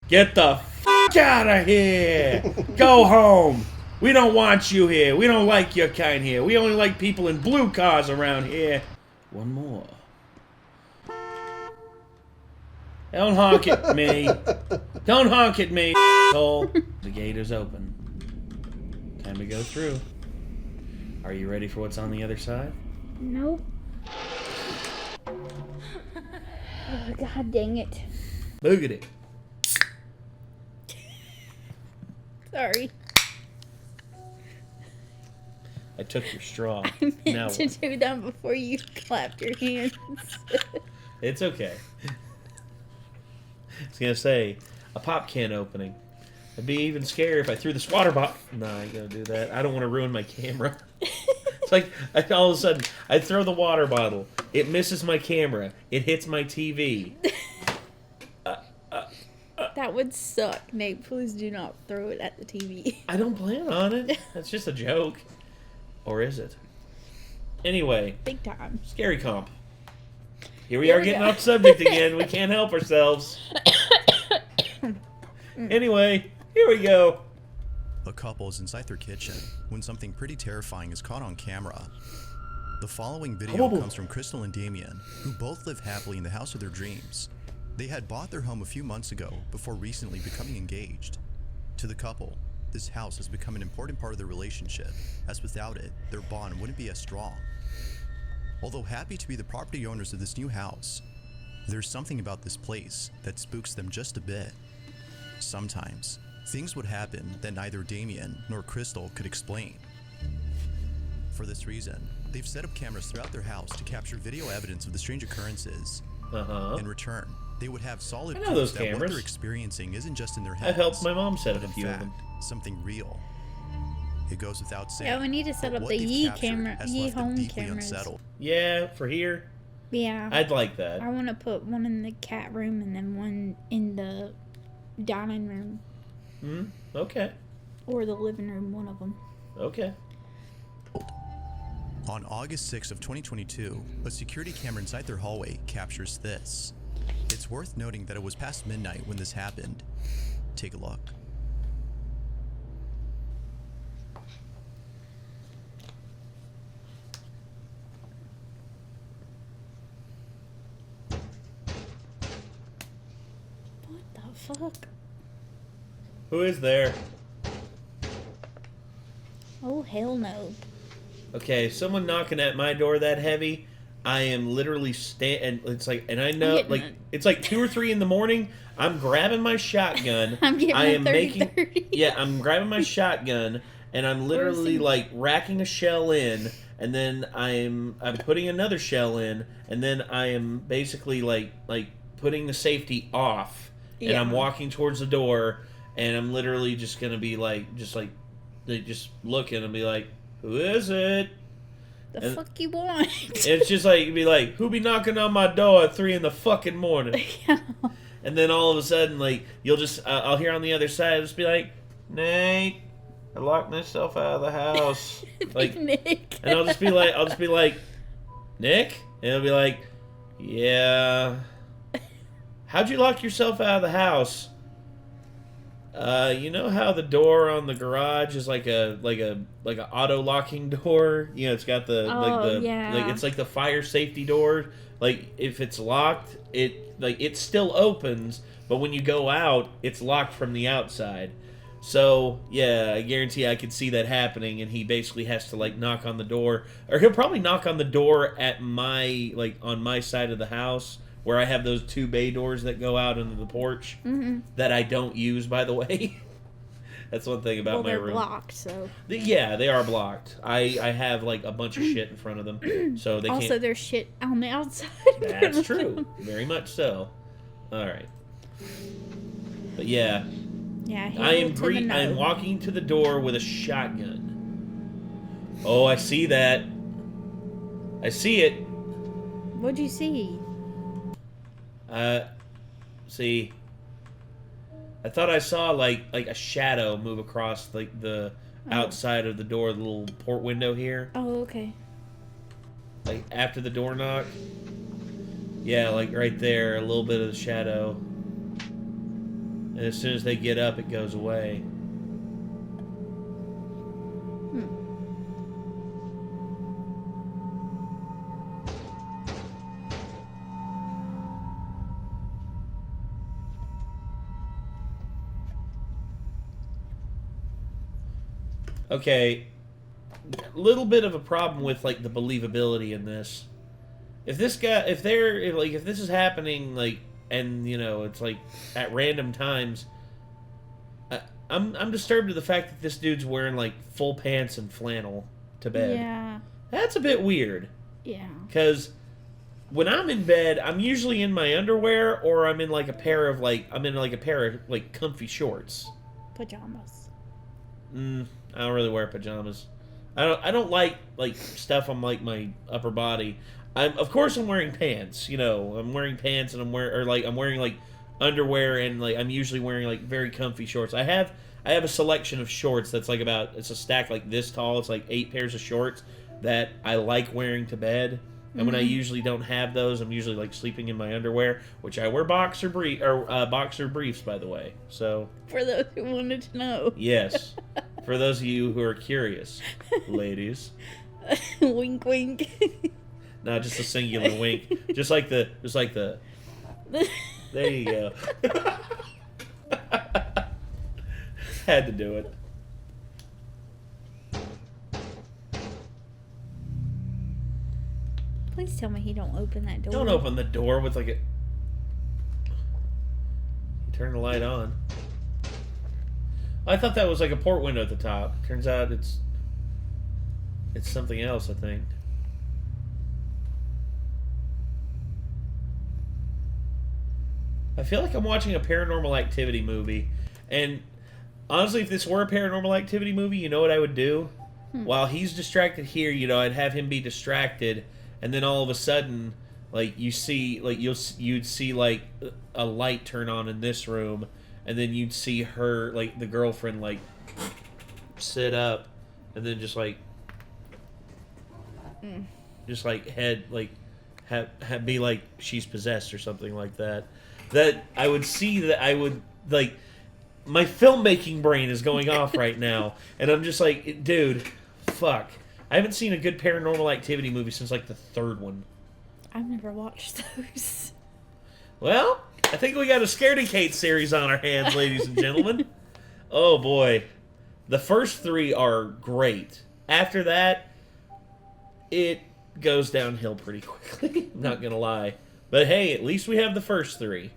Get the f*** out of here! Go home! We don't want you here. We don't like your kind here. We only like people in blue cars around here. One more. Don't honk at me. Don't honk at me, asshole. The gate is open. Time to go through. Are you ready for what's on the other side? Nope. Oh, God dang it. Boogity. Sorry. I took your straw. I meant to do that before you clapped your hands. It's okay. I was going to say, a pop can opening. I'd be even scared if I threw this water bottle. No, I ain't going to do that. I don't want to ruin my camera. It's like, all of a sudden, I throw the water bottle. It misses my camera. It hits my TV. That would suck, Nate. Please do not throw it at the TV. I don't plan on it. That's just a joke. Or is it? Anyway. Big time. Scary comp. Here we are getting off subject again. We can't help ourselves. Anyway, here we go. A couple is inside their kitchen when something pretty terrifying is caught on camera. The following video comes from Crystal and Damien, who both live happily in the house of their dreams. They had bought their home a few months ago before recently becoming engaged. To the couple, this house has become an important part of their relationship, as without it, their bond wouldn't be as strong. Although happy to be the property owners of this new house, there's something about this place that spooks them just a bit. Sometimes, things would happen that neither Damien nor Crystal could explain. For this reason, they've set up cameras throughout their house to capture video evidence of the strange occurrences. In return, they would have solid proof that what they're experiencing isn't just in their heads. I've helped my mom set up a few of them. Something real. It goes without saying. Yeah, we need to set up the Yi camera, Yi home cameras. Yeah, for here. Yeah. I'd like that. I want to put one in the cat room and then one in the dining room. Okay. Or the living room, one of them. Okay. On August 6th of 2022, a security camera inside their hallway captures this. It's worth noting that it was past midnight when this happened. Take a look. What the fuck? Who is there? Oh, hell no. Okay, someone knocking at my door that heavy, I am literally and it's like, and I know, like, it's like 2 or 3 in the morning. I'm grabbing my shotgun. I'm grabbing my shotgun, and I'm literally like racking a shell in, and then I'm putting another shell in, and then I am basically like putting the safety off, and I'm walking towards the door, and I'm literally just gonna be like, just looking and be like, who is it? The fuck you want? It's just like, be like, who be knocking on my door at 3 in the fucking morning? Yeah. And then all of a sudden, like, you'll just, I'll hear on the other side, I'll just be like, Nate, I locked myself out of the house. Like, Nick. And I'll just be like, Nick? And he'll be like, yeah. How'd you lock yourself out of the house? You know how the door on the garage is like a auto locking door? You know, it's got it's like the fire safety door. Like, if it's locked, it still opens, but when you go out, it's locked from the outside. So yeah, I guarantee I could see that happening, and he basically has to like knock on the door, or he'll probably knock on the door at my on my side of the house, where I have those 2 bay doors that go out into the porch that I don't use, by the way. That's one thing about my room. They're blocked, so. Yeah, they are blocked. I have like a bunch of shit in front of them, so they can't. Also, there's shit on the outside. That's true. Very much so. All right. But yeah. Yeah. I'm walking to the door with a shotgun. Oh, I see that. I see it. What'd you see? See, I thought I saw like a shadow move across like the outside of the door, the little port window here. Oh, okay. Like after the door knock. Yeah, like right there, a little bit of the shadow. And as soon as they get up, it goes away. Okay, a little bit of a problem with like the believability in this. If this is happening like, and you know, it's like at random times, I'm disturbed at the fact that this dude's wearing like full pants and flannel to bed. Yeah, that's a bit weird. Yeah, because when I'm in bed, I'm usually in my underwear, or I'm in a pair of comfy shorts. Pajamas. I don't really wear pajamas. I don't like stuff on like my upper body. Of course I'm wearing pants. You know, I'm wearing pants and I'm wearing like underwear, and like I'm usually wearing like very comfy shorts. I have a selection of shorts that's like it's a stack like this tall. It's like 8 pairs of shorts that I like wearing to bed. And when I usually don't have those, I'm usually like sleeping in my underwear, which I wear boxer briefs, by the way. So for those who wanted to know, yes, for those of you who are curious, ladies, wink, wink. Not just a singular wink, just like the. There you go. Had to do it. Please tell me he don't open that door. Don't open the door with like a... You turn the light on. I thought that was like a port window at the top. Turns out it's something else, I think. I feel like I'm watching a Paranormal Activity movie. And honestly, if this were a Paranormal Activity movie, you know what I would do? While he's distracted here, you know, I'd have him be distracted. And then all of a sudden, like you'd see like a light turn on in this room, and then you'd see her, like the girlfriend, like sit up, and then just like head like be like she's possessed or something like that. That I would see that I would like. My filmmaking brain is going off right now, and I'm just like, dude, fuck. I haven't seen a good Paranormal Activity movie since like the 3rd one. I've never watched those. Well, I think we got a Scaredy Kate series on our hands, ladies and gentlemen. Oh boy. The first 3 are great. After that, it goes downhill pretty quickly. I'm not gonna lie. But hey, at least we have the first 3.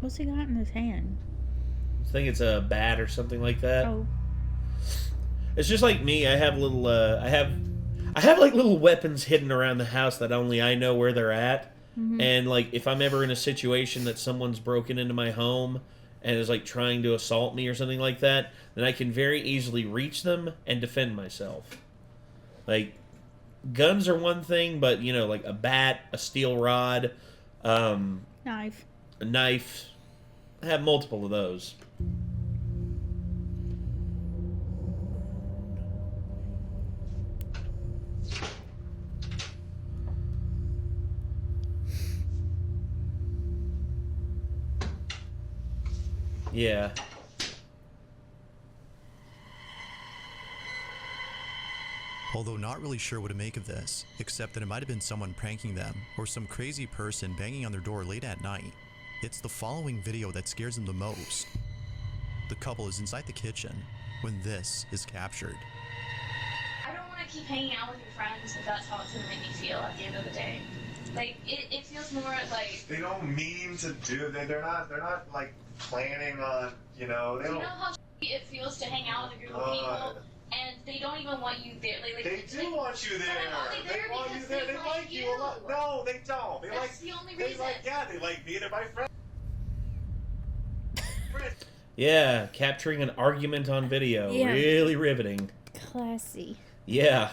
What's he got in his hand? I think it's a bat or something like that. Oh. It's just like me. I have little. I have like little weapons hidden around the house that only I know where they're at. Mm-hmm. And like, if I'm ever in a situation that someone's broken into my home and is like trying to assault me or something like that, then I can very easily reach them and defend myself. Like, guns are one thing, but you know, like a bat, a steel rod, knife. A knife. I have multiple of those. Yeah. Although not really sure what to make of this, except that it might have been someone pranking them, or some crazy person banging on their door late at night. It's the following video that scares them the most. The couple is inside the kitchen when this is captured. I don't want to keep hanging out with your friends if that's how it's going to make me feel at the end of the day. Like, it feels more like... They don't mean to do... They're not like, planning on, you know... Do you know how it feels to hang out with a group of people, and they don't even want you there? They do want you there! They want you there! They like you a lot! No, they don't! That's the only reason. They like me, they're my friends. Yeah, capturing an argument on video. Yeah. Really riveting. Classy. Yeah.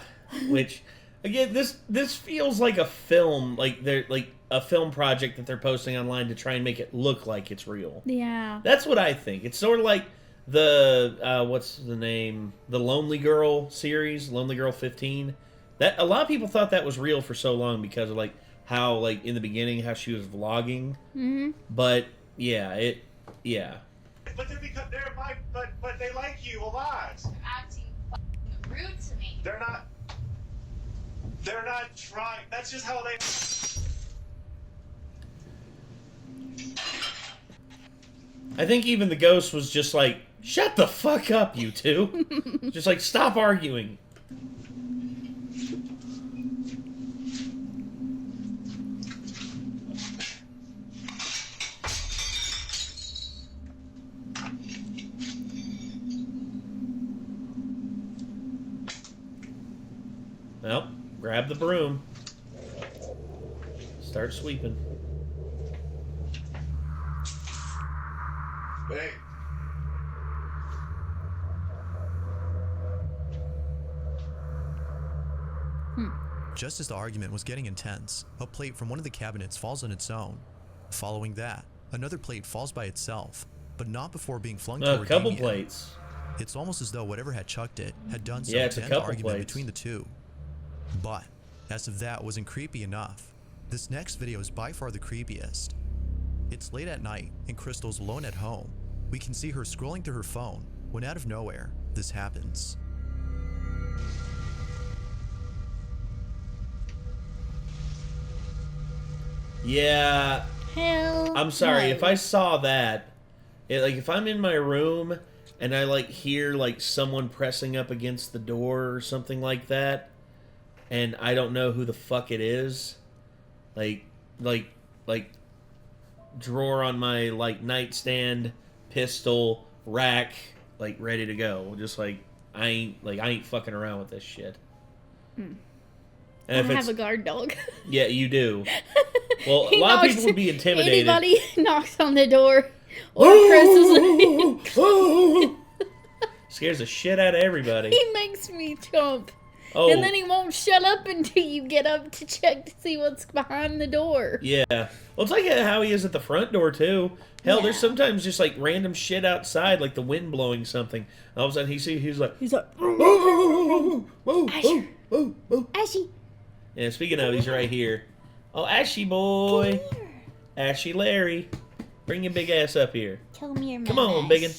Which, again, this feels like a film, like they're like a film project that they're posting online to try and make it look like it's real. Yeah. That's what I think. It's sort of like the what's the name? The Lonely Girl series, Lonely Girl 15. That a lot of people thought that was real for so long because of like how like in the beginning how she was vlogging. Mm-hmm. But yeah, But but they like you a lot. Acting fucking rude to me. They're not trying. That's just how they. I think even the ghost was just like, shut the fuck up, you two. Just like, stop arguing. Well, grab the broom. Start sweeping. Hey. Just as the argument was getting intense, a plate from one of the cabinets falls on its own. Following that, another plate falls by itself, but not before being flung toward A couple Damien. plates. It's almost as though whatever had chucked it had done so Yeah, it's to a end the couple argument plates. between the two. But, as if that wasn't creepy enough, this next video is by far the creepiest. It's late at night, and Crystal's alone at home. We can see her scrolling through her phone, when out of nowhere, this happens. Yeah. Hell. I'm sorry, no. if I saw that, like if I'm in my room and I like hear like someone pressing up against the door or something like that, and I don't know who the fuck it is, like drawer on my like nightstand, pistol, rack, like ready to go. Just like I ain't fucking around with this shit. And I if have a guard dog. yeah, you do. Well, a He lot of knocks- people would be intimidated. Anybody knocks on the door or presses Scares the shit out of everybody. he makes me jump. Oh, And then he won't shut up until you get up to check to see what's behind the door. yeah. Well, it's like how he is at the front door too. Hell, there's Yeah. sometimes just like random shit outside, like the wind blowing something. All of a sudden, he's like, He's like, whoa, Asher. whoa. Ashy, Yeah, speaking of, he's right here. Oh, Ashy boy, Ashy Larry, bring your big ass up here. come here, my Come on, ass. biggin.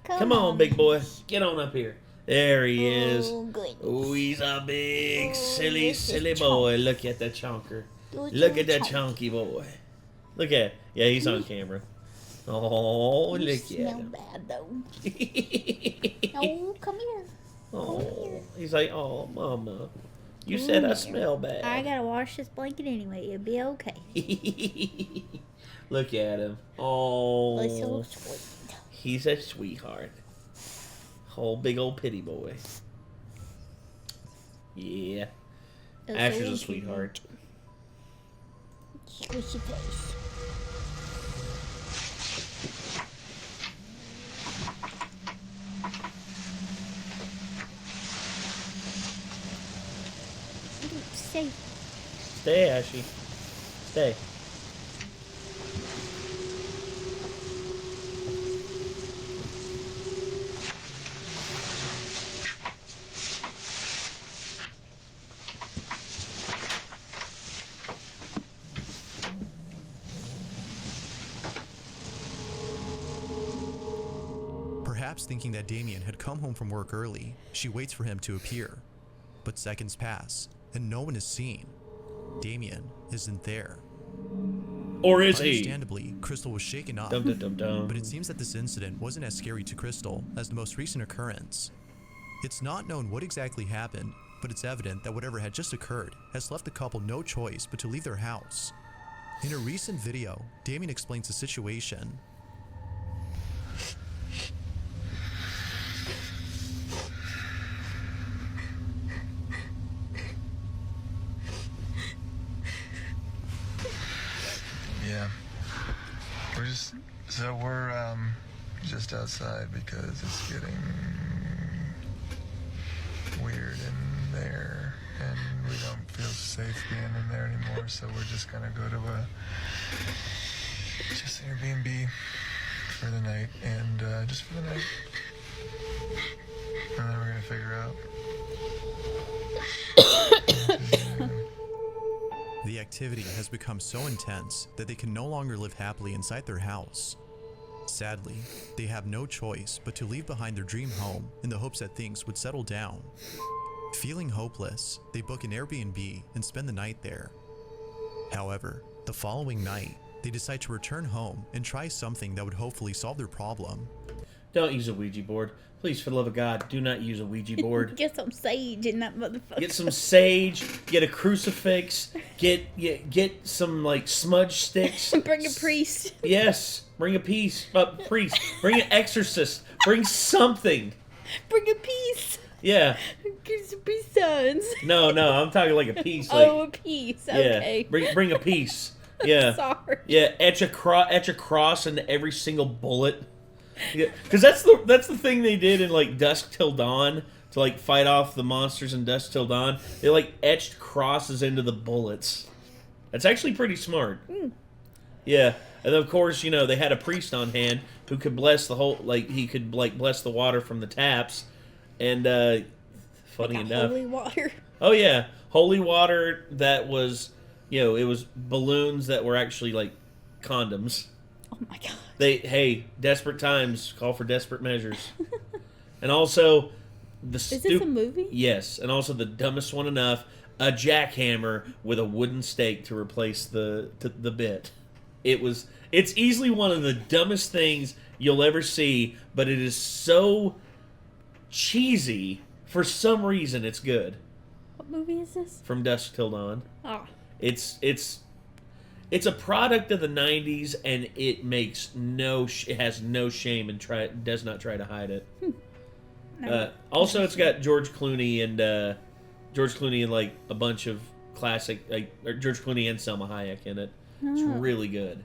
Come on, big boy, get on up here. There he is. Oh, goodness. Oh, he's a big, Oh, silly, this is silly boy. Look at that chonker. Look at that chunky boy. Look at yeah, he's on camera. Oh, You look at smell him. bad, though. Oh, come here. Oh, he's like, oh, mama, you said I smell I bad. gotta wash this blanket anyway. It'll be okay. Look at him. Oh, It's so sweet. he's a sweetheart. Whole big old pity boy. Yeah, It's Asher's so a sweetheart. Squishy face. Stay. Stay, Ashy. Stay. Perhaps thinking that Damien had come home from work early, she waits for him to appear. But seconds pass, and no one is seen. Damien isn't there. Or is he? Understandably, Crystal was shaken up. Dum dum dum dum. But it seems that this incident wasn't as scary to Crystal as the most recent occurrence. It's not known what exactly happened, but it's evident that whatever had just occurred has left the couple no choice but to leave their house. In a recent video, Damien explains the situation. Yeah. We're just outside because it's getting weird in there and we don't feel safe being in there anymore, so we're just gonna go to just Airbnb for the night and just for the night. And then we're gonna figure out activity has become so intense that they can no longer live happily inside their house. Sadly, they have no choice but to leave behind their dream home in the hopes that things would settle down. Feeling hopeless, they book an Airbnb and spend the night there. However, the following night, they decide to return home and try something that would hopefully solve their problem. Don't use a Ouija board. Please, for the love of God, do not use a Ouija board. Get some sage in that motherfucker. Get some sage, get a crucifix, get some, like, smudge sticks. Bring a priest. Yes, bring a priest. Bring an exorcist. Bring something. Bring a piece. Yeah. Get some peace signs. No, I'm talking like a piece. Like, a piece. Okay. Yeah, bring a piece. Yeah. Sorry. Yeah, etch a cross into every single bullet. Yeah, because that's the thing they did in like Dusk Till Dawn to like fight off the monsters in Dusk Till Dawn. They like etched crosses into the bullets. That's actually pretty smart. Mm. Yeah, and of course they had a priest on hand who could bless the whole he could bless the water from the taps, and funny like enough, holy water. Oh yeah, holy water that was it was balloons that were actually like condoms. Oh my god. Desperate times call for desperate measures. And also, Is this a movie? Yes, and also the dumbest one enough, a jackhammer with a wooden stake to replace the bit. It's easily one of the dumbest things you'll ever see, but it is so cheesy. For some reason, it's good. What movie is this? From Dusk Till Dawn. Ah. It's a product of the 90s, and it has no shame and does not try to hide it. Also, it's got George Clooney and like a bunch of classic George Clooney and Selma Hayek in it. It's really good.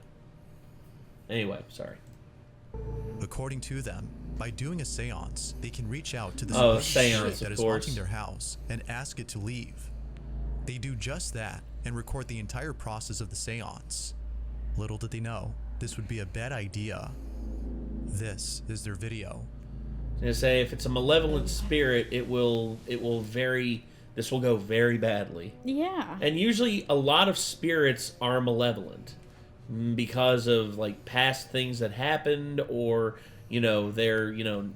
Anyway, sorry. According to them, by doing a seance, they can reach out to the seance that is haunting their house and ask it to leave. They do just that and record the entire process of the seance. Little did they know, this would be a bad idea. This is their video. I was gonna say, if it's a malevolent spirit, this will go very badly. Yeah. And usually a lot of spirits are malevolent because of like past things that happened or their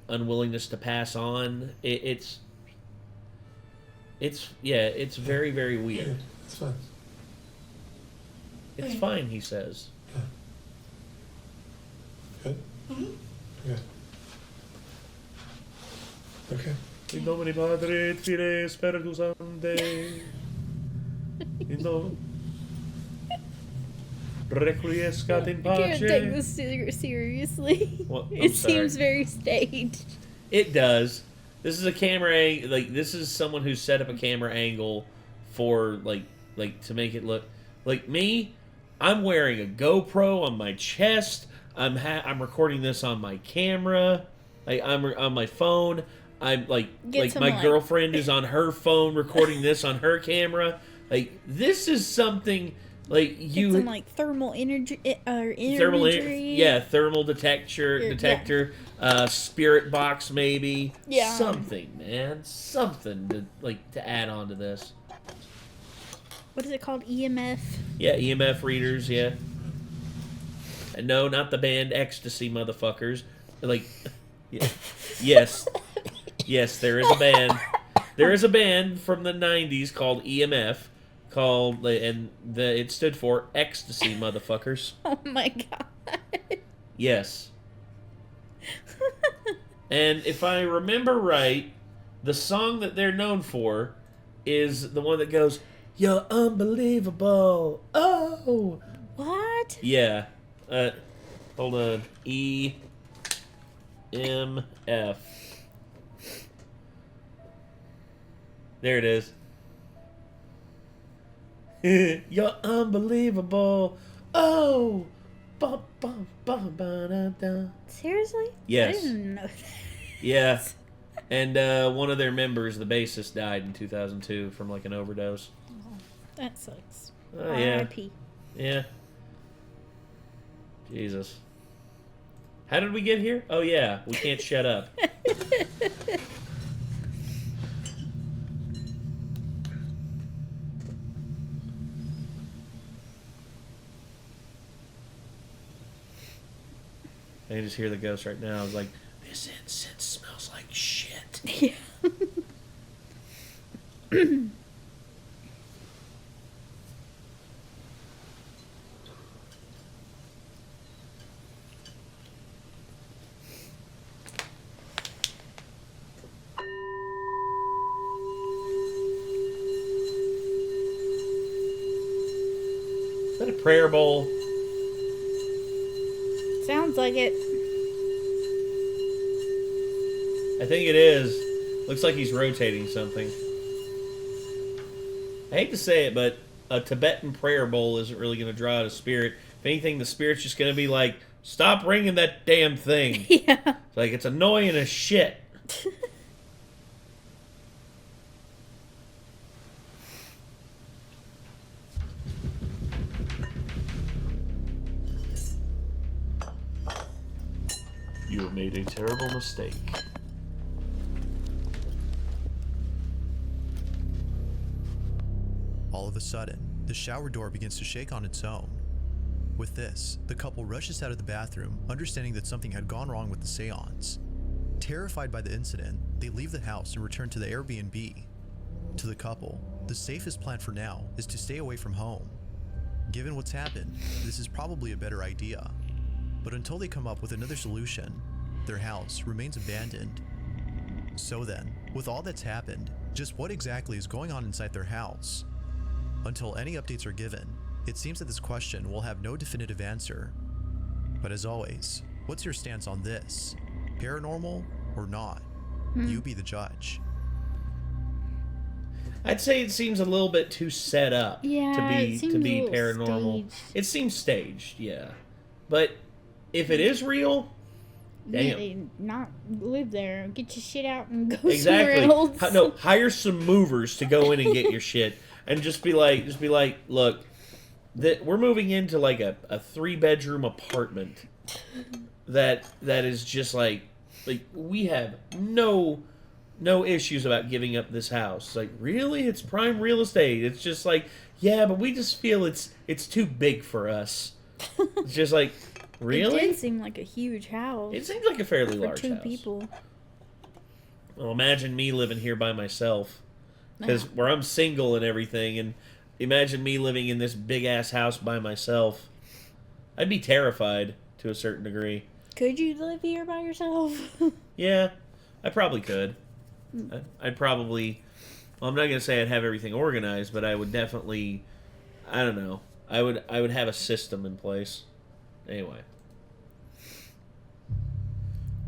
unwillingness to pass on. It's very, very weird. It's fine. It's fine, he says. Good? Mm-hmm. Good. Okay. In nomine Patri et Filii et Spiritus Sancti. In nomine Requiescat in pace. I can't take this seriously. Well, it seems very staged. It does. This is a camera this is someone who set up a camera angle for like to make it look like me. I'm wearing a GoPro on my chest. I'm recording this on my camera. I'm on my phone. I'm my girlfriend is on her phone recording this on her camera. Like this is something like you some like thermal energy thermal detector, spirit box maybe. Yeah. Something, man. Something to add on to this. What is it called? EMF? Yeah, EMF readers, yeah. And no, not the band Ecstasy, motherfuckers. Yeah. Yes. Yes, there is a band. There is a band from the 90s called EMF, it stood for Ecstasy, motherfuckers. Oh my god. Yes. And if I remember right, the song that they're known for is the one that goes, "You're unbelievable." Oh. What? Yeah. Hold on. EMF. There it is. You're unbelievable. Oh. Bum, bum, bum, ba, da, da. Seriously? Yes. I didn't know that. Yeah. And one of their members, the bassist, died in 2002 from an overdose. Oh, that sucks. Yeah. R.I.P. Yeah. Jesus. How did we get here? Oh yeah, we can't shut up. can just hear the ghost right now. I was like, this incense smells like shit. Yeah. Is that a prayer bowl? Sounds like it. I think it is. Looks like he's rotating something. I hate to say it, but a Tibetan prayer bowl isn't really going to draw out a spirit. If anything, the spirit's just going to be like, stop ringing that damn thing. Yeah. It's like, it's annoying as shit. You have made a terrible mistake. All of a sudden, the shower door begins to shake on its own. With this, the couple rushes out of the bathroom, understanding that something had gone wrong with the seance. Terrified by the incident, they leave the house and return to the Airbnb. To the couple, the safest plan for now is to stay away from home. Given what's happened, this is probably a better idea. But until they come up with another solution, their house remains abandoned. So then, with all that's happened, just what exactly is going on inside their house? Until any updates are given, it seems that this question will have no definitive answer. But as always, what's your stance on this? Paranormal or not? You be the judge. I'd say it seems a little bit too set up to be paranormal. Staged. It seems staged, yeah. But if it is real, damn. Yeah, not live there. Get your shit out and go Exactly. somewhere else. No, hire some movers to go in and get your shit, and just be like, look, we're moving into like a 3-bedroom apartment that is just like we have no issues about giving up this house. Like, really? It's prime real estate. It's just like, yeah, but we just feel it's too big for us. It's just like, really? It did seem like a huge house. It seems like a fairly large for two house. people. Well, imagine me living here by myself, because where I'm single and everything, and imagine me living in this big-ass house by myself. I'd be terrified to a certain degree. Could you live here by yourself? Yeah, I probably could. I'd probably... Well, I'm not going to say I'd have everything organized, but I would definitely... I don't know. I would have a system in place. Anyway.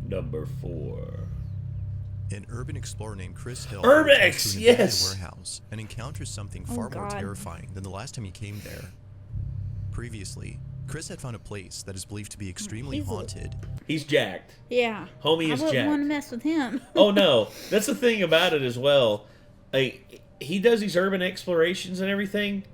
Number 4. An urban explorer named Chris Hill Urbex, to an yes! abandoned warehouse and encounters something far more terrifying than the last time he came there. Previously, Chris had found a place that is believed to be extremely haunted. He's jacked. Yeah. Homie is I wouldn't jacked. want to mess with him. Oh, no. That's the thing about it as well. Like, he does these urban explorations and everything.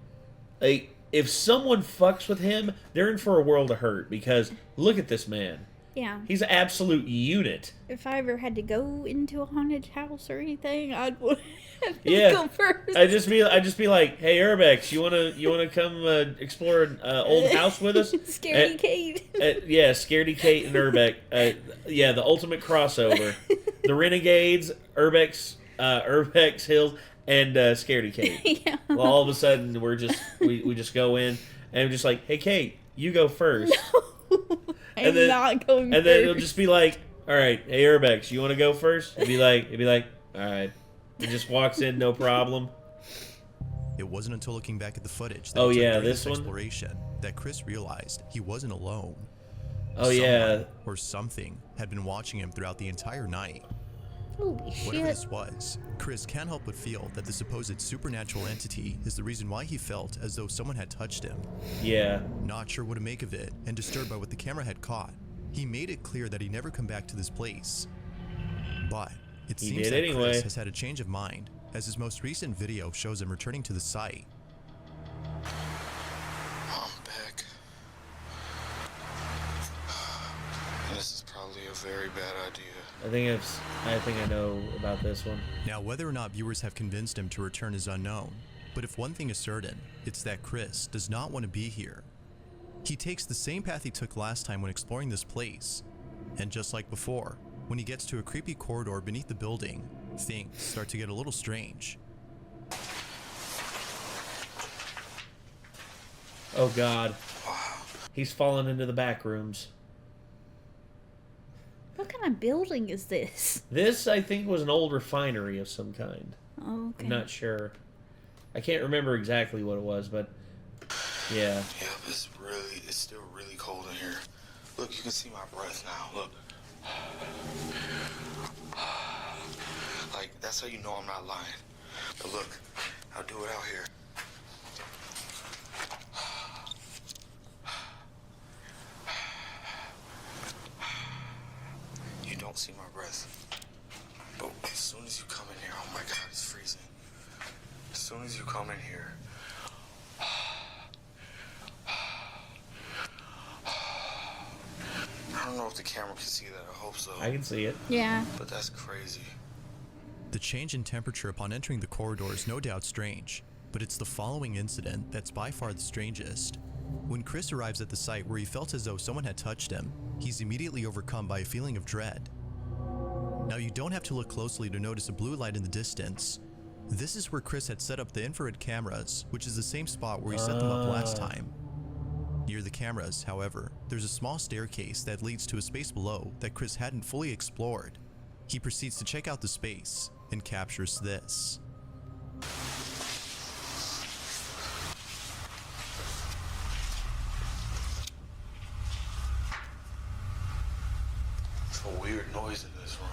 Like, if someone fucks with him, they're in for a world of hurt, because look at this man. Yeah. He's an absolute unit. If I ever had to go into a haunted house or anything, I'd want to go first. I'd just be like, hey, Urbex, you wanna come explore an old house with us? Scaredy Kate. Yeah, Scaredy Kate and Urbex. Yeah, the ultimate crossover. The Renegades, Urbex Hills, and Scaredy Kate. Yeah. Well, all of a sudden we just go in and we're just like, hey, Kate, you go first. No. I'm not going first. And then it'll just be like, all right, hey, Urbex, you want to go first? It'd be like, all right. He just walks in, no problem. It wasn't until looking back at the footage that this one? exploration that Chris realized he wasn't alone. Oh, yeah. Or something had been watching him throughout the entire night. Holy shit. Whatever this was, Chris can't help but feel that the supposed supernatural entity is the reason why he felt as though someone had touched him. Yeah. Not sure what to make of it, and disturbed by what the camera had caught, he made it clear that he'd never come back to this place. But it seems that Chris has had a change of mind, as his most recent video shows him returning to the site. I'm back. This is probably a very bad idea. I think I know about this one. Now, whether or not viewers have convinced him to return is unknown, but if one thing is certain, it's that Chris does not want to be here. He takes the same path he took last time when exploring this place, And just like before, when he gets to a creepy corridor beneath the building, things start to get a little strange. Oh God. He's fallen into the back rooms. What kind of building is this? This, I think, was an old refinery of some kind. Oh, okay. I'm not sure. I can't remember exactly what it was, but yeah. Yeah, it's still really cold in here. Look, you can see my breath now. Look. Like, that's how you know I'm not lying. But look, I'll do it out here. You don't see my breath. But as soon as you come in here, oh my God, it's freezing. As soon as you come in here, I don't know if the camera can see that. I hope so. I can see it. Yeah. But that's crazy. The change in temperature upon entering the corridor is no doubt strange, but it's the following incident that's by far the strangest. When Chris arrives at the site where he felt as though someone had touched him, he's immediately overcome by a feeling of dread. Now, you don't have to look closely to notice a blue light in the distance. This is where Chris had set up the infrared cameras, which is the same spot where he set them up last time. Near the cameras, however, there's a small staircase that leads to a space below that Chris hadn't fully explored. He proceeds to check out the space and captures this. It's a weird noise in this room.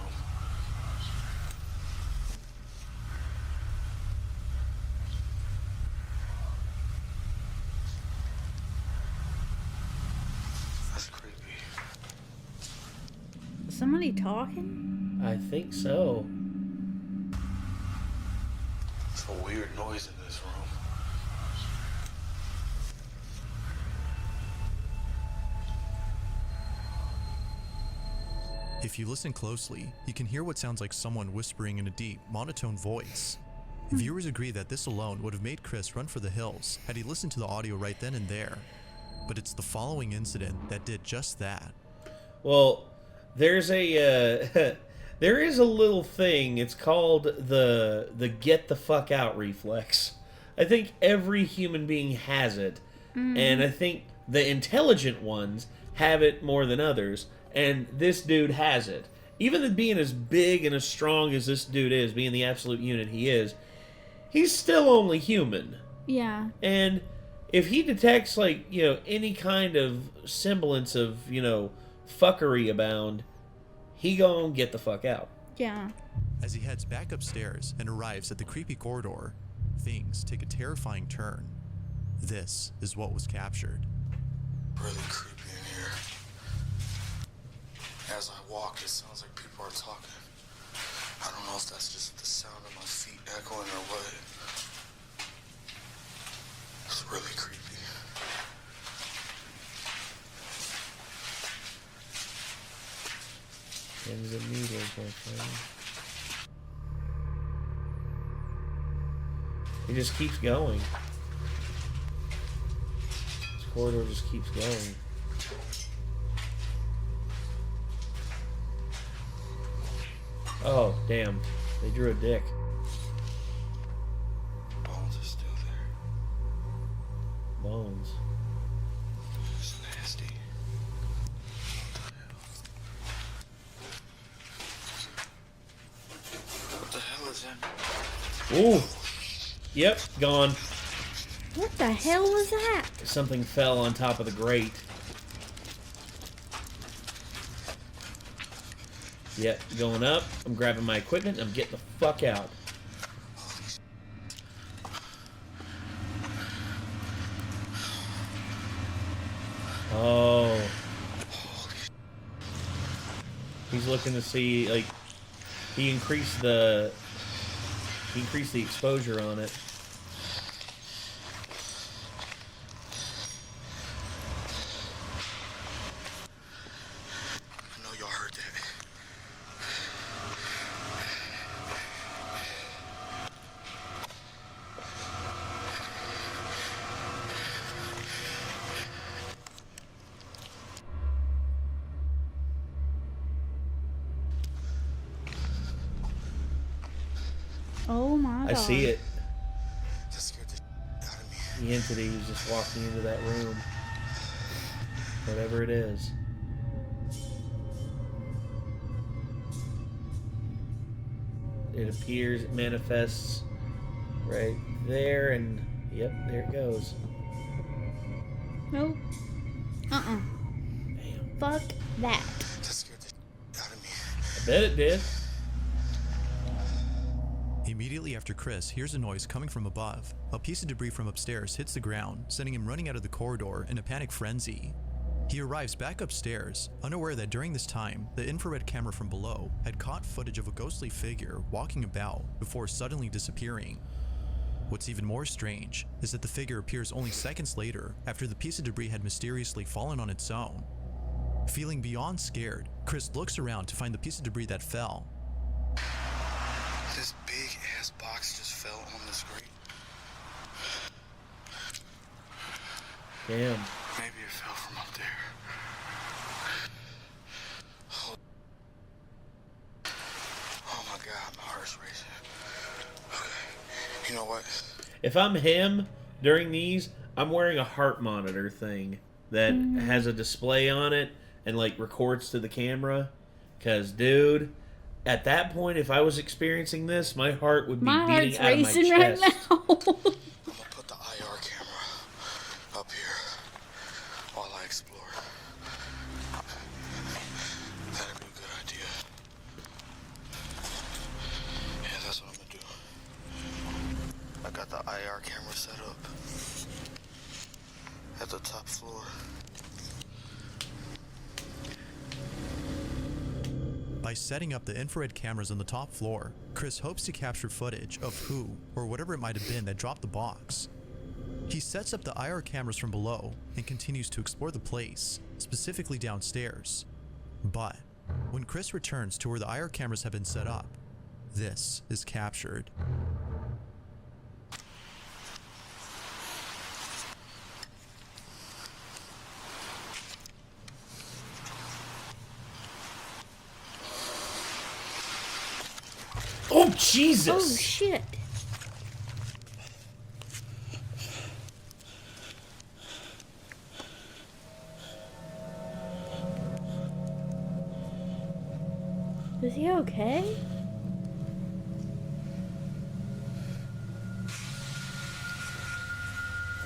That's creepy. Is somebody talking? I think so. It's a weird noise in this room. If you listen closely, you can hear what sounds like someone whispering in a deep, monotone voice. Viewers agree that this alone would have made Chris run for the hills had he listened to the audio right then and there. But it's the following incident that did just that. Well, there's a there is a little thing. It's called the get the fuck out reflex. I think every human being has it, and I think the intelligent ones have it more than others. And this dude has it. Even being as big and as strong as this dude is, being the absolute unit he is, he's still only human. Yeah. And if he detects, like, you know, any kind of semblance of, you know, fuckery abound, he gonna get the fuck out. Yeah. As he heads back upstairs and arrives at the creepy corridor, things take a terrifying turn. This is what was captured. Really creepy in here. As I walk, it sounds like people are talking. I don't know if that's just the sound of my feet echoing or what. It's really creepy. Pins and needles, my friend. He just keeps going. This corridor just keeps going. Oh, damn. They drew a dick. Bones are still there. Bones. It's nasty. What the hell is that? Ooh. Yep, gone. What the hell was that? Something fell on top of the grate. Yep, going up. I'm grabbing my equipment. I'm getting the fuck out. Oh. He's looking to see, like, he increased the exposure on it. I know y'all heard that. Oh my god. I see it. That scared the out of me. The entity is just walking into that room. Whatever it is. It appears, it manifests right there, and yep, there it goes. Nope. Damn. Fuck that. That scared the out of me. I bet it did. Immediately after Chris hears a noise coming from above, a piece of debris from upstairs hits the ground, sending him running out of the corridor in a panic frenzy. He arrives back upstairs, unaware that during this time, the infrared camera from below had caught footage of a ghostly figure walking about before suddenly disappearing. What's even more strange is that the figure appears only seconds later after the piece of debris had mysteriously fallen on its own. Feeling beyond scared, Chris looks around to find the piece of debris that fell. This big ass box just fell on this grate. Damn. Maybe it fell from up there. Oh my god, my heart's racing. Okay, you know what? If I'm him during these, I'm wearing a heart monitor thing that has a display on it and like records to the camera. Cause dude, at that point, if I was experiencing this, my heart would be beating out of my chest. My heart's racing right now. I'm gonna put the IR camera up here while I explore. That'd be a good idea. Yeah, that's what I'm gonna do. I got the IR camera set up at the top floor. By setting up the infrared cameras on the top floor, Chris hopes to capture footage of who, or whatever it might have been that dropped the box. He sets up the IR cameras from below and continues to explore the place, specifically downstairs. But when Chris returns to where the IR cameras have been set up, this is captured. Oh, Jesus! Oh, shit. Is he okay?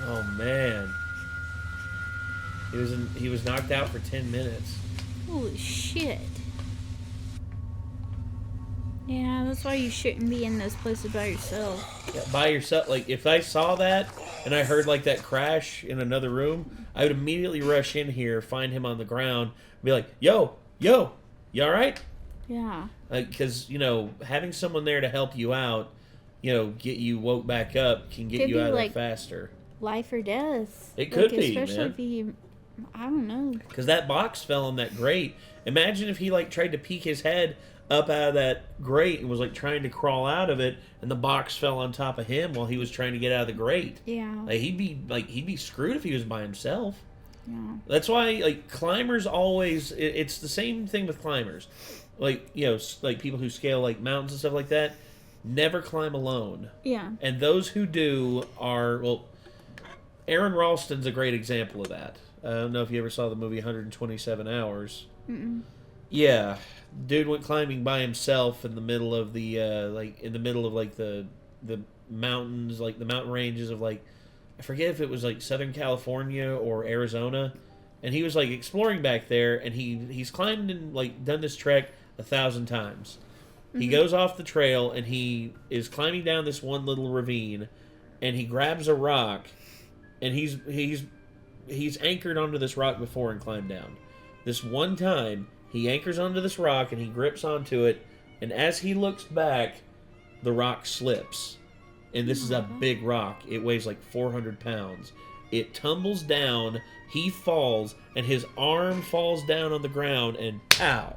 Oh, man. He was knocked out for 10 minutes. Holy shit. Yeah, that's why you shouldn't be in those places by yourself. Yeah, by yourself. Like, if I saw that and I heard, like, that crash in another room, I would immediately rush in here, find him on the ground, and be like, yo, you all right? Yeah. Because, you know, having someone there to help you out, you know, get you woke back up, can get Could you be, out of like, there faster. Life or death. It could be, especially man. if he, I don't know. Because that box fell on that grate. Imagine if he, like, tried to peek his head up out of that grate and was, like, trying to crawl out of it, and the box fell on top of him while he was trying to get out of the grate. Yeah. Like, he'd be screwed if he was by himself. Yeah. That's why, like, climbers always... It's the same thing with climbers. Like, you know, like, people who scale, like, mountains and stuff like that, never climb alone. Yeah. And those who do are... Well, Aaron Ralston's a great example of that. I don't know if you ever saw the movie 127 Hours. Mm-mm. Yeah. Dude went climbing by himself in the middle of the, the mountains, like, the mountain ranges of, like, I forget if it was, like, Southern California or Arizona. And he was, like, exploring back there, and he's climbed and, like, done this trek 1,000 times. Mm-hmm. He goes off the trail, and he is climbing down this one little ravine, and he grabs a rock, and he's anchored onto this rock before and climbed down. This one time, he anchors onto this rock, and he grips onto it, and as he looks back, the rock slips. And this is a big rock. It weighs like 400 pounds. It tumbles down, he falls, and his arm falls down on the ground, and pow!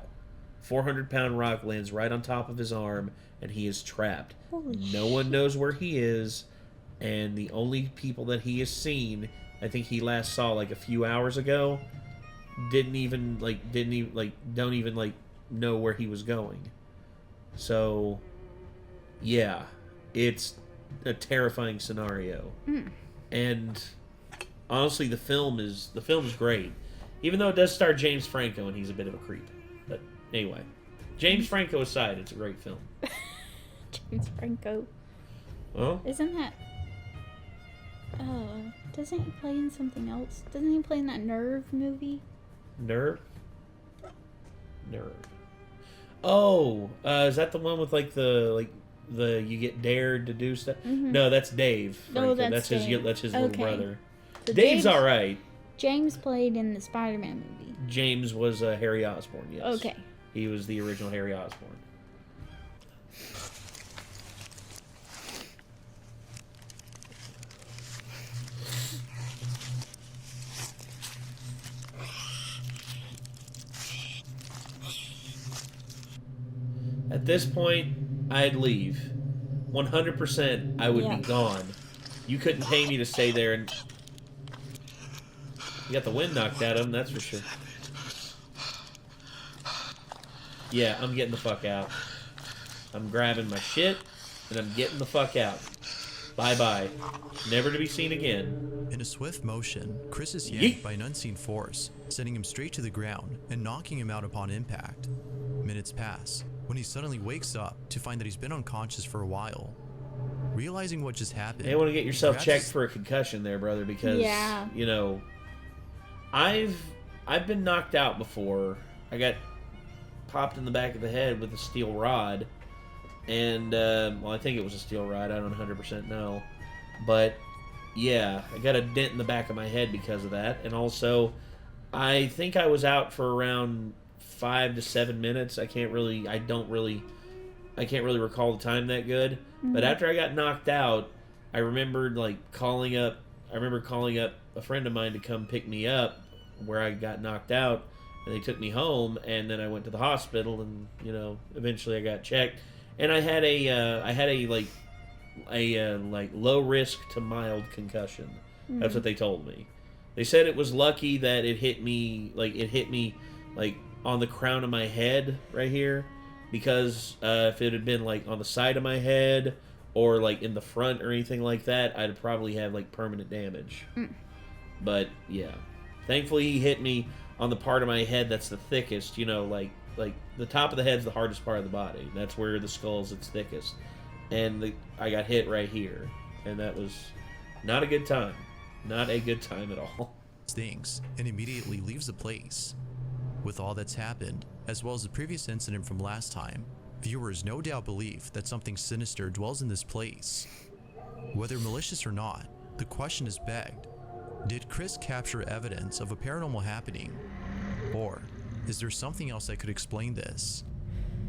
400-pound rock lands right on top of his arm, and he is trapped. No one knows where he is, and the only people that he has seen, I think he last saw like a few hours ago, don't even know where he was going. So, yeah. it's a terrifying scenario. And honestly, the film is great, even though it does star James Franco and he's a bit of a creep. But anyway, James Franco aside, it's a great film. James Franco. Well, isn't that? Doesn't he play in something else? Doesn't he play in that Nerve movie? Nerve. Oh, is that the one with like the you get dared to do stuff? No, that's Dave. Franco. Oh, that's Dave. That's his little brother. So Dave's all right. James played in the Spider-Man movie. James was Harry Osborn. Yes. Okay. He was the original Harry Osborn. At this point, I'd leave. 100%, I would be gone. You couldn't pay me to stay there and... You got the wind knocked out of him, that's for sure. Yeah, I'm getting the fuck out. I'm grabbing my shit, and I'm getting the fuck out. Bye-bye. Never to be seen again. In a swift motion, Chris is yanked by an unseen force, sending him straight to the ground and knocking him out upon impact. Minutes pass, when he suddenly wakes up to find that he's been unconscious for a while. Realizing what just happened... You want to get yourself checked for a concussion there, brother, because, you know... I've been knocked out before. I got popped in the back of the head with a steel rod. And, well, I think it was a steel rod. I don't 100% know. But, yeah, I got a dent in the back of my head because of that. And also, I think I was out for around 5 to 7 minutes. I can't really recall the time that good. But after I got knocked out, I remembered, like, calling up a friend of mine to come pick me up where I got knocked out, and they took me home, and then I went to the hospital, and, you know, eventually I got checked, and I had a low risk to mild concussion. That's what they told me. They said it was lucky that it hit me on the crown of my head right here, because if it had been like on the side of my head or like in the front or anything like that, I'd probably have like permanent damage. But yeah, thankfully he hit me on the part of my head that's the thickest. You know, like the top of the head's the hardest part of the body. That's where the skull's its thickest, and I got hit right here, and that was not a good time. Not a good time at all. Stinks and immediately leaves the place. With all that's happened, as well as the previous incident from last time, viewers no doubt believe that something sinister dwells in this place. Whether malicious or not, the question is begged. Did Chris capture evidence of a paranormal happening? Or is there something else that could explain this?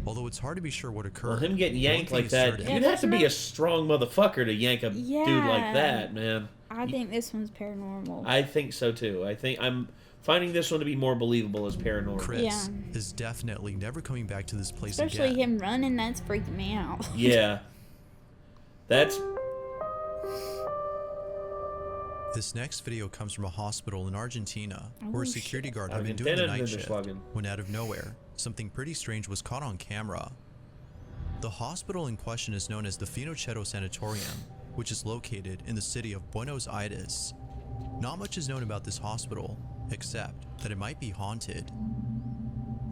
Although it's hard to be sure what occurred. Well, him getting yanked like that, you'd have to be a strong motherfucker to yank a dude like that, man. I think this one's paranormal. I think so too. I'm finding this one to be more believable as paranormal. Chris is definitely never coming back to this place Especially again. him running, that's freaking me out. Yeah. This next video comes from a hospital in Argentina, where a security guard had been doing the night shift when out of nowhere, something pretty strange was caught on camera. The hospital in question is known as the Finochetto Sanatorium, which is located in the city of Buenos Aires. Not much is known about this hospital, except that it might be haunted.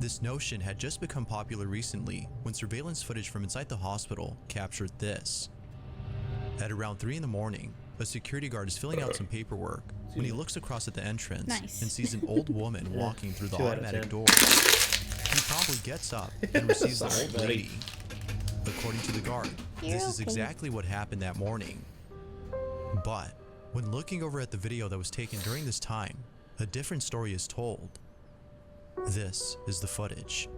This notion had just become popular recently when surveillance footage from inside the hospital captured this. At around 3 in the morning, a security guard is filling out some paperwork when he looks across at the entrance and sees an old woman walking through the automatic door. He promptly gets up and receives the old lady. According to the guard, this is exactly what happened that morning. But when looking over at the video that was taken during this time, a different story is told. This is the footage.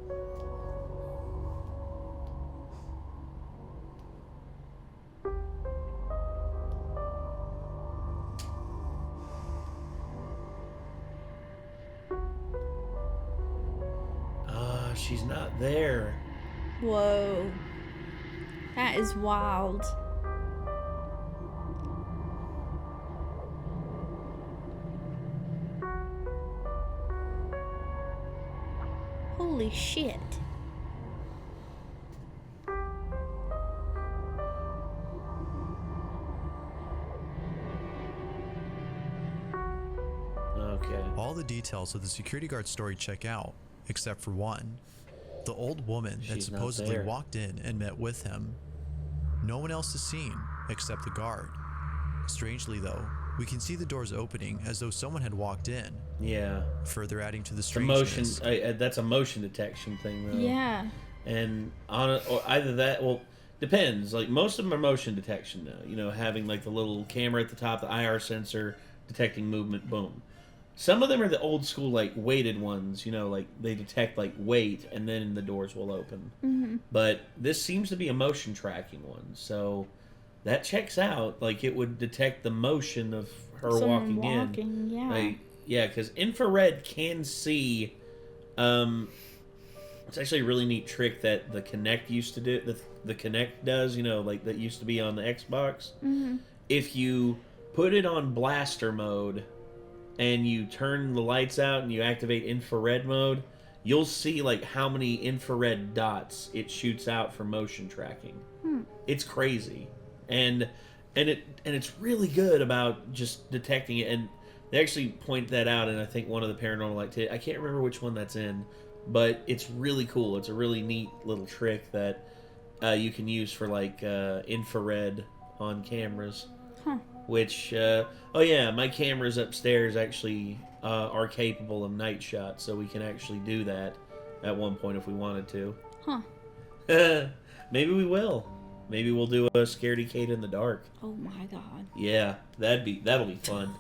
She's not there. Whoa. That is wild. Holy shit. Okay. All the details of the security guard story check out, except for one. The old woman that She's not supposedly there. walked in and met with him. No one else is seen, except the guard. Strangely though, we can see the doors opening as though someone had walked in. Yeah. Further adding to the The motion, strangeness. that's a motion detection thing, though. Yeah. And or either that, well, depends. Like, most of them are motion detection now. You know, having, like, the little camera at the top, the IR sensor, detecting movement, boom. Some of them are the old school, like, weighted ones. You know, like, they detect, like, weight, and then the doors will open. Mm-hmm. But this seems to be a motion tracking one, so that checks out. Like, it would detect the motion of her Someone walking in. Yeah. Like, yeah, because infrared can see. It's actually a really neat trick that the Kinect used to do. The Kinect does, you know, like that used to be on the Xbox. Mm-hmm. If you put it on blaster mode and you turn the lights out and you activate infrared mode, you'll see like how many infrared dots it shoots out for motion tracking. It's crazy, and it's really good about just detecting it. And they actually point that out, and I think one of the Paranormal Activity, I can't remember which one that's in, but it's really cool. It's a really neat little trick that you can use for like infrared on cameras. Huh. Which, oh yeah, my cameras upstairs actually are capable of night shot, so we can actually do that at one point if we wanted to. Huh. Maybe we will. Maybe we'll do a Scaredy Kate in the dark. Oh my god. Yeah, that'll be fun.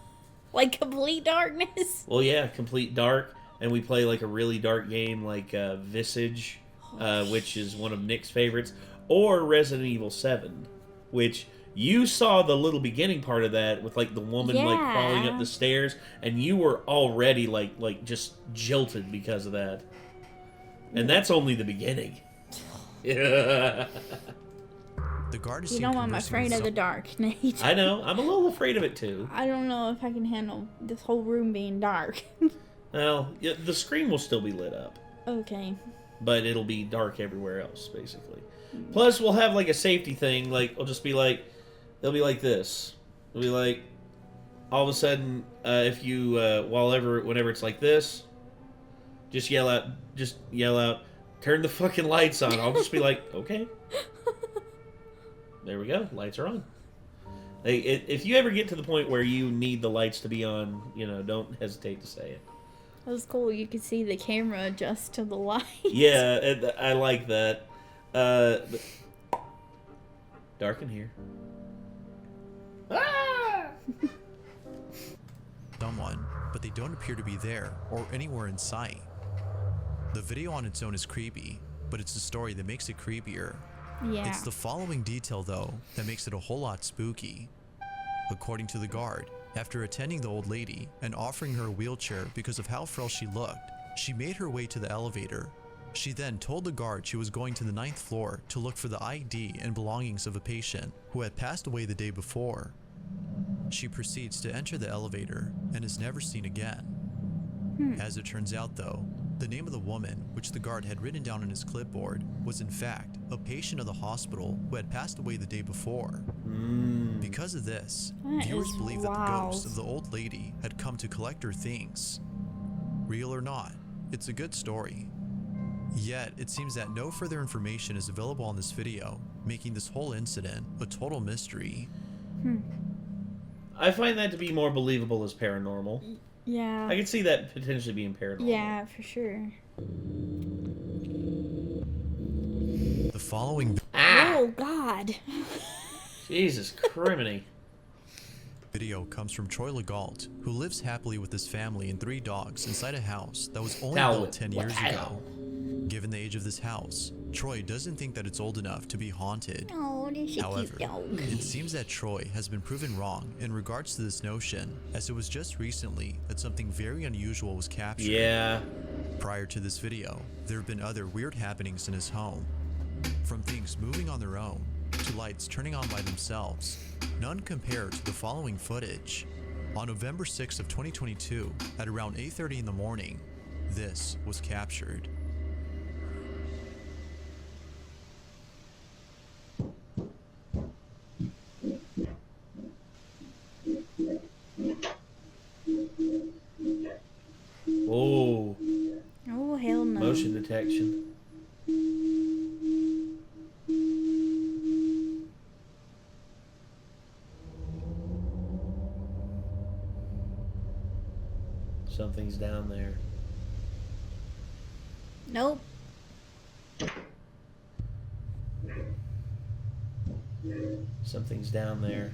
Like complete darkness? Well, yeah, complete dark, and we play like a really dark game like Visage, which is one of Nick's favorites, or Resident Evil 7, which you saw the little beginning part of that with like the woman like crawling up the stairs, and you were already like just jilted because of that. And that's only the beginning. Yeah. The guard is You seen know I'm conversing afraid with of the dark, Nate. I know. I'm a little afraid of it too. I don't know if I can handle this whole room being dark. Well, yeah, the screen will still be lit up, Okay. but it'll be dark everywhere else, basically. Plus, we'll have like a safety thing. Like, it'll just be like, it'll be like this. It'll be like, all of a sudden, if you, whenever it's like this, just yell out, turn the fucking lights on. I'll just be like, okay. There we go. Lights are on. If you ever get to the point where you need the lights to be on, you know, don't hesitate to say it. That was cool. You could see the camera adjust to the light. Yeah, I like that. Dark in here. Ah! someone, but they don't appear to be there or anywhere in sight. The video on its own is creepy, but it's the story that makes it creepier. Yeah. It's the following detail, though, that makes it a whole lot spooky. According to the guard, after attending the old lady and offering her a wheelchair because of how frail she looked, she made her way to the elevator. She then told the guard she was going to the 9th floor to look for the ID and belongings of a patient who had passed away the day before. She proceeds to enter the elevator and is never seen again. As it turns out, though, the name of the woman, which the guard had written down on his clipboard, was in fact a patient of the hospital who had passed away the day before. Because of this, That viewers is believe that the wild. ghost of the old lady had come to collect her things. Real or not, it's a good story. Yet, it seems that no further information is available on this video, making this whole incident a total mystery. I find that to be more believable as paranormal. Yeah. I can see that potentially being paranormal. Yeah, for sure. The following Oh, God. Jesus criminy. video comes from Troy Legault, who lives happily with his family and 3 dogs inside a house that was only built 10 years ago. Given the age of this house, Troy doesn't think that it's old enough to be haunted. Oh, that's a However, cute dog. it seems that Troy has been proven wrong in regards to this notion, as it was just recently that something very unusual was captured. Yeah. Prior to this video, there have been other weird happenings in his home. From things moving on their own, to lights turning on by themselves, none compare to the following footage. On November 6th of 2022, at around 8:30 in the morning, this was captured. detection. Something's down there. Nope. Something's down there.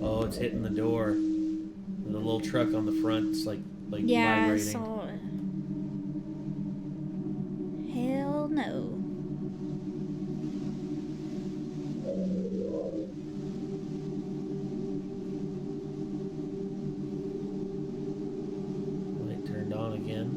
Oh, it's hitting the door. And the little truck on the front is like yeah, vibrating. I saw it. Hell no. Light turned on again.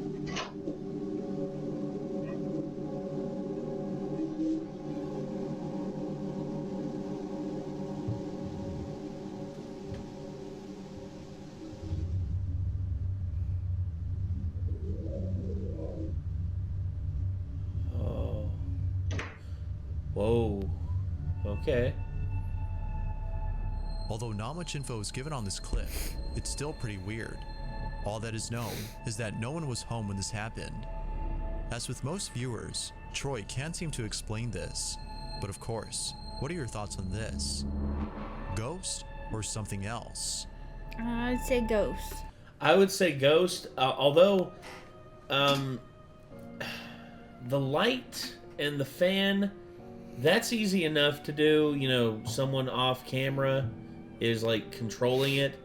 Whoa. Okay. Although not much info is given on this clip, it's still pretty weird. All that is known is that no one was home when this happened. As with most viewers, Troy can't seem to explain this. But of course, what are your thoughts on this? Ghost or something else? I'd say ghost. I would say ghost, although the light and the fan, that's easy enough to do. You know, someone off camera is like controlling it.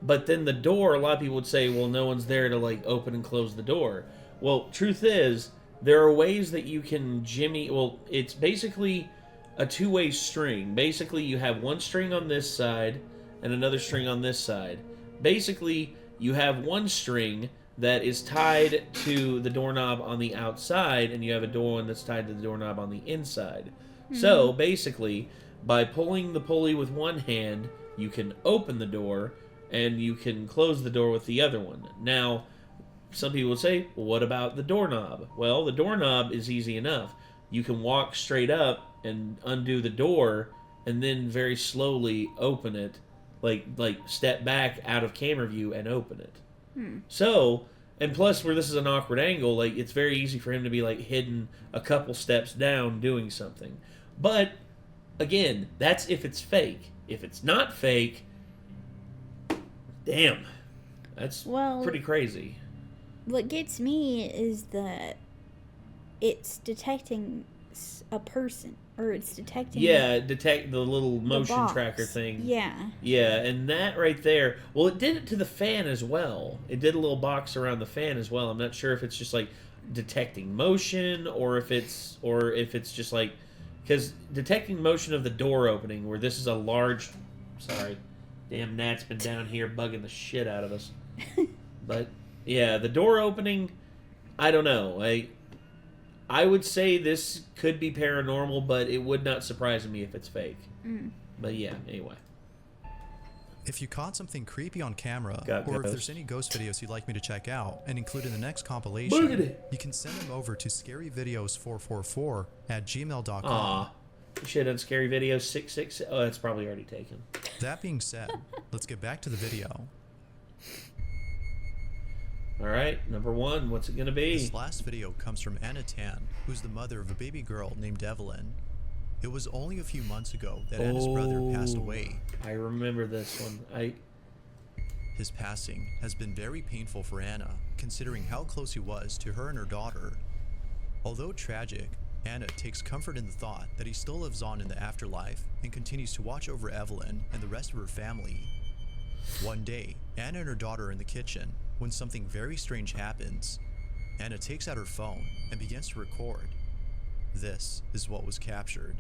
But then the door, a lot of people would say, well, no one's there to like open and close the door. Well, truth is, there are ways that you can jimmy. Well, it's basically a two-way string. Basically, you have one string on this side and another string on this side. Basically, you have one string that is tied to the doorknob on the outside, and you have a one that's tied to the doorknob on the inside. Mm-hmm. So, basically, by pulling the pulley with one hand, you can open the door, and you can close the door with the other one. Now, some people would say, well, what about the doorknob? Well, the doorknob is easy enough. You can walk straight up and undo the door, and then very slowly open it, like step back out of camera view and open it. So, and plus where this is an awkward angle, like it's very easy for him to be like hidden a couple steps down doing something. But again, that's if it's fake. If it's not fake, damn, that's pretty crazy. What gets me is that it's detecting a person, or it's detecting... Yeah, detect the little motion tracker thing. Yeah. Yeah, and that right there, well, it did it to the fan as well. It did a little box around the fan as well. I'm not sure if it's just like detecting motion, or if it's just like, because detecting motion of the door opening, where this is a large... Sorry, damn gnat's been down here bugging the shit out of us. But yeah, the door opening, I don't know. I would say this could be paranormal, but it would not surprise me if it's fake. But yeah, anyway. If you caught something creepy on camera, or if there's any ghost videos you'd like me to check out and include in the next compilation, you can send them over to scaryvideos444@gmail.com. Aw, you should have done Scary Videos 666. Oh, that's probably already taken. That being said, let's get back to the video. Alright, number one, what's it gonna be? This last video comes from Anathon, who's the mother of a baby girl named Evelyn. It was only a few months ago that Anna's brother passed away. I remember this one. His passing has been very painful for Anna, considering how close he was to her and her daughter. Although tragic, Anna takes comfort in the thought that he still lives on in the afterlife and continues to watch over Evelyn and the rest of her family. One day, Anna and her daughter are in the kitchen when something very strange happens. Anna takes out her phone and begins to record. This is what was captured.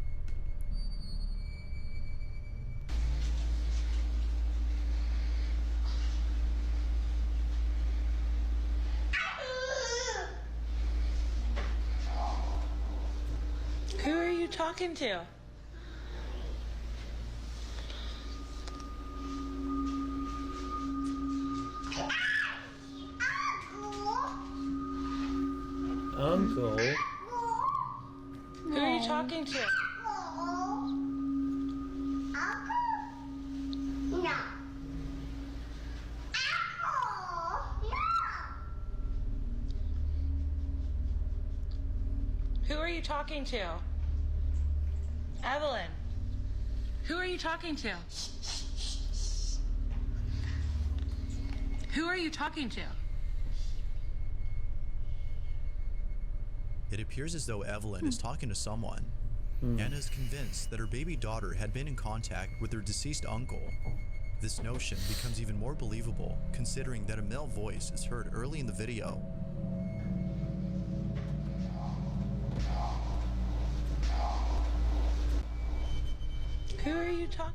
Who are you talking to? Uncle. Who are you talking to? you talking to? Evelyn. Who are you talking to? Who are you talking to? It appears as though Evelyn is talking to someone. Anna is convinced that her baby daughter had been in contact with her deceased uncle. This notion becomes even more believable considering that a male voice is heard early in the video. Who are you talking?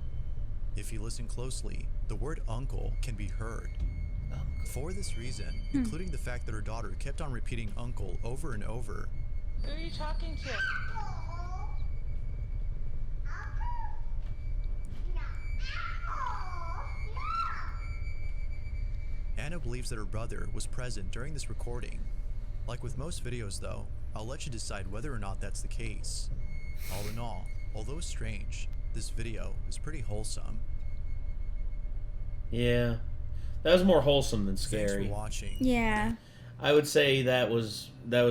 If you listen closely, the word uncle can be heard. For this reason, including the fact that her daughter kept on repeating uncle over and over, Who are you talking to? Anna believes that her brother was present during this recording. Like with most videos though, I'll let you decide whether or not that's the case. All in all, although strange, this video is pretty wholesome. Yeah. That was more wholesome than scary. Thanks for watching. Yeah. I would say that was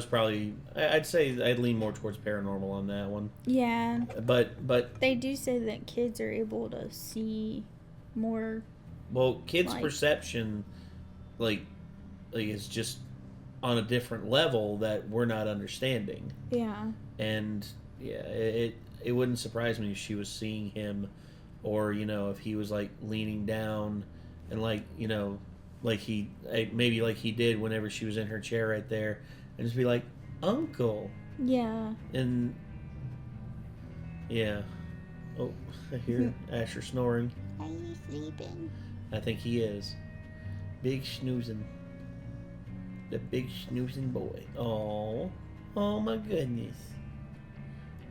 probably, I'd say I'd lean more towards paranormal on that one. Yeah. But they do say that kids are able to see more. Well, kids' perception, like is just on a different level that we're not understanding. Yeah. And yeah, it wouldn't surprise me if she was seeing him, or if he was like leaning down, and like maybe like he did whenever she was in her chair right there, and just be like, "Uncle." Yeah. And yeah. Oh, I hear Asher snoring. Are you sleeping? I think he is. Big snoozing. The big snoozing boy. Oh my goodness.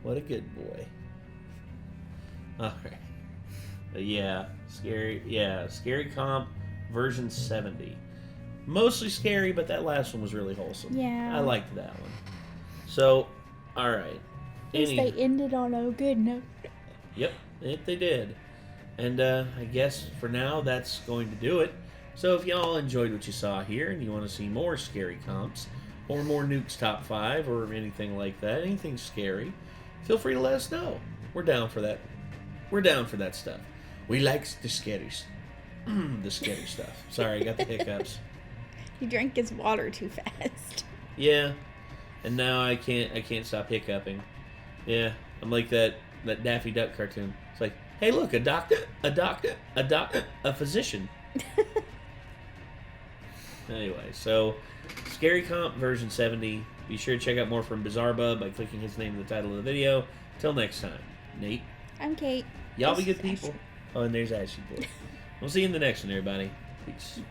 What a good boy. Alright. Yeah, Scary Comp version 70. Mostly scary, but that last one was really wholesome. Yeah. I liked that one. So, alright. At least they ended on a good note. Yep, they did. And I guess for now that's going to do it. So if y'all enjoyed what you saw here and you want to see more scary comps or more Nuke's Top 5 or anything like that, anything scary, feel free to let us know. We're down for that. We're down for that stuff. We like the scary stuff. Sorry, I got the hiccups. He drank his water too fast. Yeah. And now I can't stop hiccuping. Yeah, I'm like that Daffy Duck cartoon. It's like, hey, look, a doctor, a physician. Anyway, so Scary Comp version 70. Be sure to check out more from Bizarre Bub by clicking his name in the title of the video. Till next time, Nate. I'm Kate. Y'all be good people. Oh, and there's Ashley Boy. We'll see you in the next one, everybody. Peace.